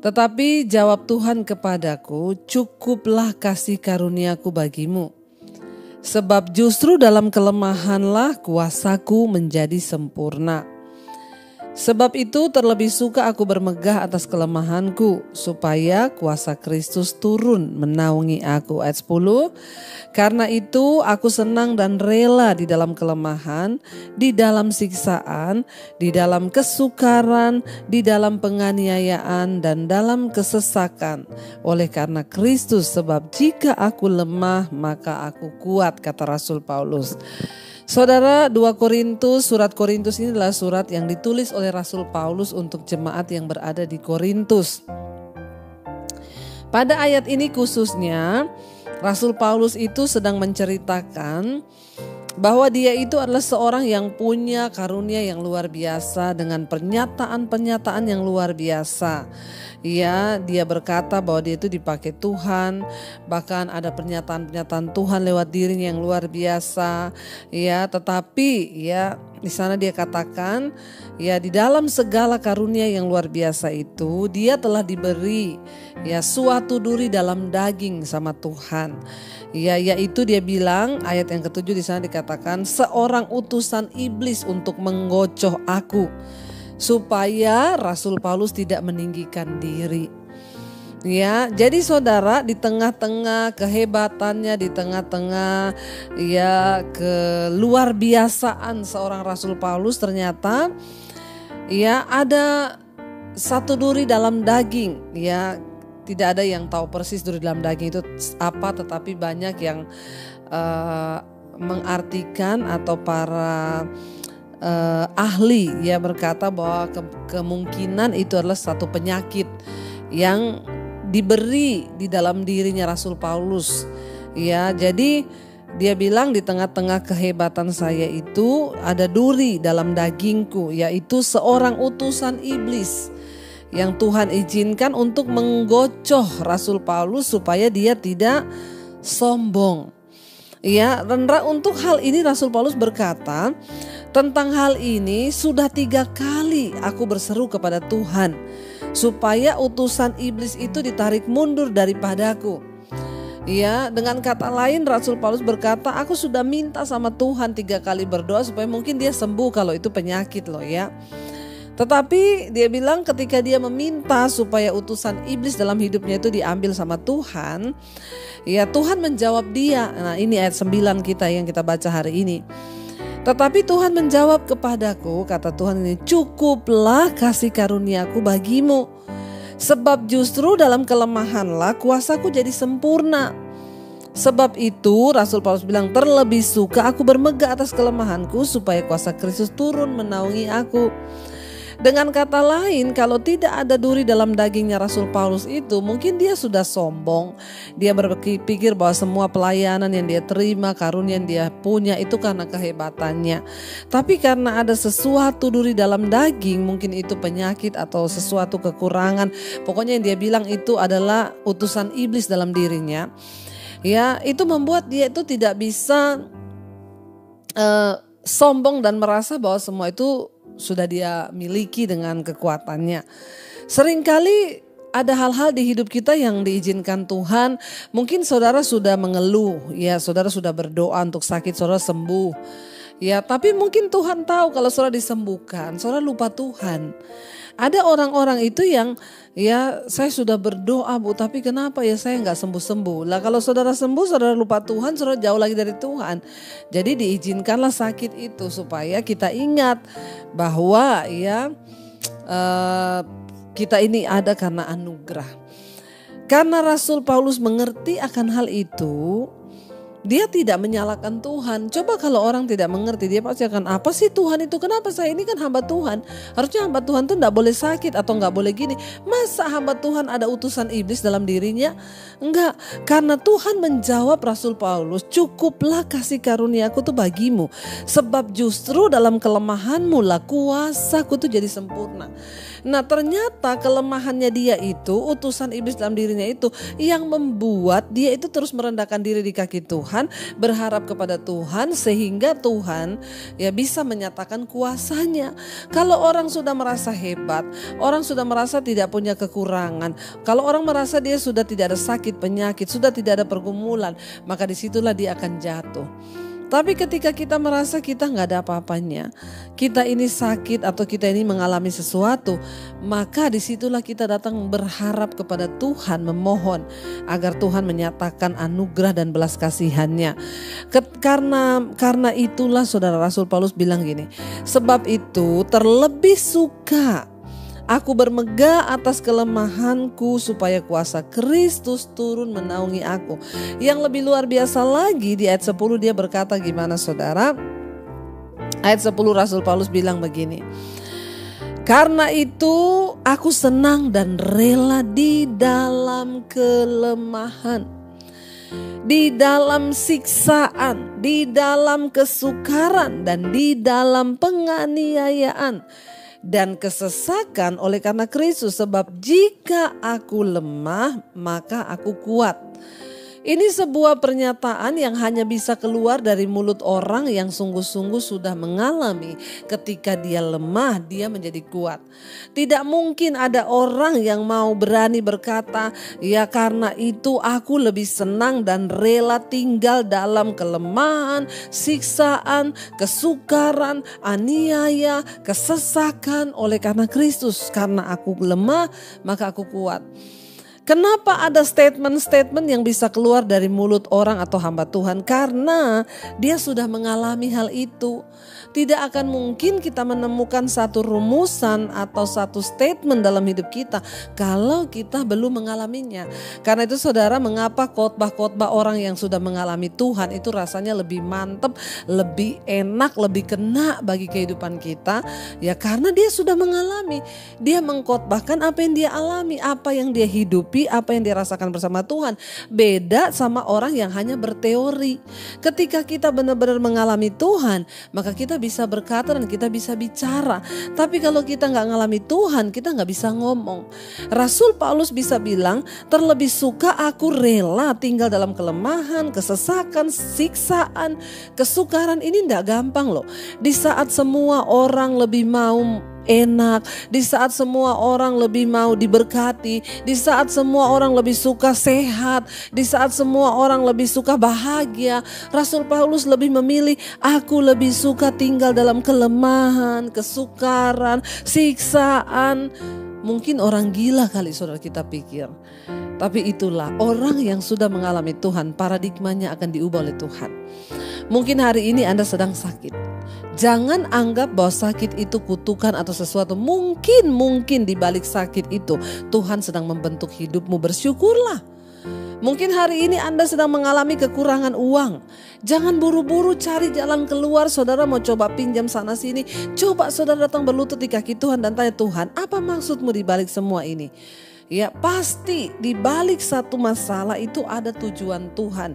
Tetapi jawab Tuhan kepadaku, cukuplah kasih karuniaku bagimu. Sebab justru dalam kelemahanlah kuasaku menjadi sempurna. Sebab itu terlebih suka aku bermegah atas kelemahanku, supaya kuasa Kristus turun menaungi aku. Ayat 10, karena itu aku senang dan rela di dalam kelemahan, di dalam siksaan, di dalam kesukaran, di dalam penganiayaan, dan dalam kesesakan. Oleh karena Kristus, sebab jika aku lemah maka aku kuat, kata Rasul Paulus. Saudara, surat Korintus ini adalah surat yang ditulis oleh Rasul Paulus untuk jemaat yang berada di Korintus. Pada ayat ini khususnya, Rasul Paulus itu sedang menceritakan bahwa dia itu adalah seorang yang punya karunia yang luar biasa dengan pernyataan-pernyataan yang luar biasa. Ya, dia berkata bahwa dia itu dipakai Tuhan, bahkan ada pernyataan-pernyataan Tuhan lewat dirinya yang luar biasa. Ya, tetapi ya di sana dia katakan, ya di dalam segala karunia yang luar biasa itu dia telah diberi ya suatu duri dalam daging sama Tuhan. Ya, yaitu dia bilang ayat yang ke-7 di sana dikatakan seorang utusan iblis untuk menggocoh aku, supaya Rasul Paulus tidak meninggikan diri. Ya, jadi saudara, di tengah-tengah kehebatannya, di tengah-tengah ya keluar biasaan seorang Rasul Paulus, ternyata ya ada satu duri dalam daging. Ya, tidak ada yang tahu persis duri dalam daging itu apa, tetapi banyak yang mengartikan atau para ahli ya berkata bahwa kemungkinan itu adalah satu penyakit yang diberi di dalam dirinya Rasul Paulus. Ya, jadi dia bilang di tengah-tengah kehebatan saya itu ada duri dalam dagingku, yaitu seorang utusan iblis yang Tuhan izinkan untuk menggocoh Rasul Paulus supaya dia tidak sombong. Ya, dan untuk hal ini Rasul Paulus berkata, tentang hal ini sudah 3 kali aku berseru kepada Tuhan supaya utusan iblis itu ditarik mundur daripadaku. Ya, dengan kata lain Rasul Paulus berkata, aku sudah minta sama Tuhan 3 kali berdoa supaya mungkin dia sembuh kalau itu penyakit loh ya. Tetapi dia bilang ketika dia meminta supaya utusan iblis dalam hidupnya itu diambil sama Tuhan, ya Tuhan menjawab dia. Nah, ini ayat 9 kita yang kita baca hari ini. Tetapi Tuhan menjawab kepadaku, kata Tuhan ini, cukuplah kasih karuniaku bagimu. Sebab justru dalam kelemahanlah kuasaku jadi sempurna. Sebab itu Rasul Paulus bilang, terlebih suka aku bermegah atas kelemahanku supaya kuasa Kristus turun menaungi aku. Dengan kata lain, kalau tidak ada duri dalam dagingnya Rasul Paulus itu, mungkin dia sudah sombong. Dia berpikir bahwa semua pelayanan yang dia terima, karunia yang dia punya itu karena kehebatannya. Tapi karena ada sesuatu duri dalam daging, mungkin itu penyakit atau sesuatu kekurangan. Pokoknya yang dia bilang itu adalah utusan iblis dalam dirinya. Ya, itu membuat dia itu tidak bisa sombong dan merasa bahwa semua itu sudah dia miliki dengan kekuatannya. Seringkali ada hal-hal di hidup kita yang diizinkan Tuhan. Mungkin saudara sudah mengeluh, ya saudara sudah berdoa untuk sakit saudara sembuh. Ya, tapi mungkin Tuhan tahu kalau saudara disembuhkan, saudara lupa Tuhan. Ada orang-orang itu yang ya saya sudah berdoa Bu, tapi kenapa ya saya nggak sembuh-sembuh. Lah kalau saudara sembuh, saudara lupa Tuhan, saudara jauh lagi dari Tuhan. Jadi diizinkanlah sakit itu supaya kita ingat bahwa ya kita ini ada karena anugerah. Karena Rasul Paulus mengerti akan hal itu, dia tidak menyalahkan Tuhan. Coba kalau orang tidak mengerti, dia pasti akan, apa sih Tuhan itu? Kenapa saya ini kan hamba Tuhan? Harusnya hamba Tuhan tuh gak boleh sakit atau gak boleh gini. Masa hamba Tuhan ada utusan iblis dalam dirinya? Enggak, karena Tuhan menjawab Rasul Paulus, cukuplah kasih karuniaku tuh bagimu. Sebab justru dalam kelemahanmu lah kuasaku tuh jadi sempurna. Nah ternyata kelemahannya dia itu, utusan iblis dalam dirinya itu yang membuat dia itu terus merendahkan diri di kaki Tuhan, berharap kepada Tuhan sehingga Tuhan ya bisa menyatakan kuasanya. Kalau orang sudah merasa hebat, orang sudah merasa tidak punya kekurangan, kalau orang merasa dia sudah tidak ada sakit penyakit, sudah tidak ada pergumulan, maka disitulah dia akan jatuh. Tapi ketika kita merasa kita nggak ada apa-apanya, kita ini sakit atau kita ini mengalami sesuatu, maka disitulah kita datang berharap kepada Tuhan, memohon agar Tuhan menyatakan anugerah dan belas kasihannya. Karena itulah saudara Rasul Paulus bilang gini, sebab itu terlebih suka aku bermegah atas kelemahanku supaya kuasa Kristus turun menaungi aku. Yang lebih luar biasa lagi di ayat 10 dia berkata gimana saudara? Ayat 10 Rasul Paulus bilang begini. Karena itu aku senang dan rela di dalam kelemahan, di dalam siksaan, di dalam kesukaran, dan di dalam penganiayaan dan kesesakan oleh karena Kristus, sebab jika aku lemah maka aku kuat. Ini sebuah pernyataan yang hanya bisa keluar dari mulut orang yang sungguh-sungguh sudah mengalami ketika dia lemah dia menjadi kuat. Tidak mungkin ada orang yang mau berani berkata, ya karena itu aku lebih senang dan rela tinggal dalam kelemahan, siksaan, kesukaran, aniaya, kesesakan oleh karena Kristus. Karena aku lemah maka aku kuat. Kenapa ada statement-statement yang bisa keluar dari mulut orang atau hamba Tuhan? Karena dia sudah mengalami hal itu. Tidak akan mungkin kita menemukan satu rumusan atau satu statement dalam hidup kita kalau kita belum mengalaminya. Karena itu saudara, mengapa khotbah-khotbah orang yang sudah mengalami Tuhan itu rasanya lebih mantap, lebih enak, lebih kena bagi kehidupan kita? Ya karena dia sudah mengalami. Dia mengkhotbahkan apa yang dia alami, apa yang dia hidupi, apa yang dia rasakan bersama Tuhan. Beda sama orang yang hanya berteori. Ketika kita benar-benar mengalami Tuhan, maka kita bisa berkata dan kita bisa bicara. Tapi kalau kita nggak ngalami Tuhan, kita nggak bisa ngomong. Rasul Paulus bisa bilang, terlebih suka aku rela tinggal dalam kelemahan, kesesakan, siksaan, kesukaran. Ini nggak gampang loh. Di saat semua orang lebih mau enak, di saat semua orang lebih mau diberkati, di saat semua orang lebih suka sehat, di saat semua orang lebih suka bahagia, Rasul Paulus lebih memilih, aku lebih suka tinggal dalam kelemahan, kesukaran, siksaan. Mungkin orang gila kali saudara kita pikir. Tapi itulah orang yang sudah mengalami Tuhan, paradigmanya akan diubah oleh Tuhan. Mungkin hari ini Anda sedang sakit. Jangan anggap bahwa sakit itu kutukan atau sesuatu. Mungkin di balik sakit itu Tuhan sedang membentuk hidupmu. Bersyukurlah. Mungkin hari ini Anda sedang mengalami kekurangan uang. Jangan buru-buru cari jalan keluar. Saudara mau coba pinjam sana sini. Coba saudara datang berlutut di kaki Tuhan dan tanya, Tuhan, apa maksudmu di balik semua ini? Ya pasti di balik satu masalah itu ada tujuan Tuhan.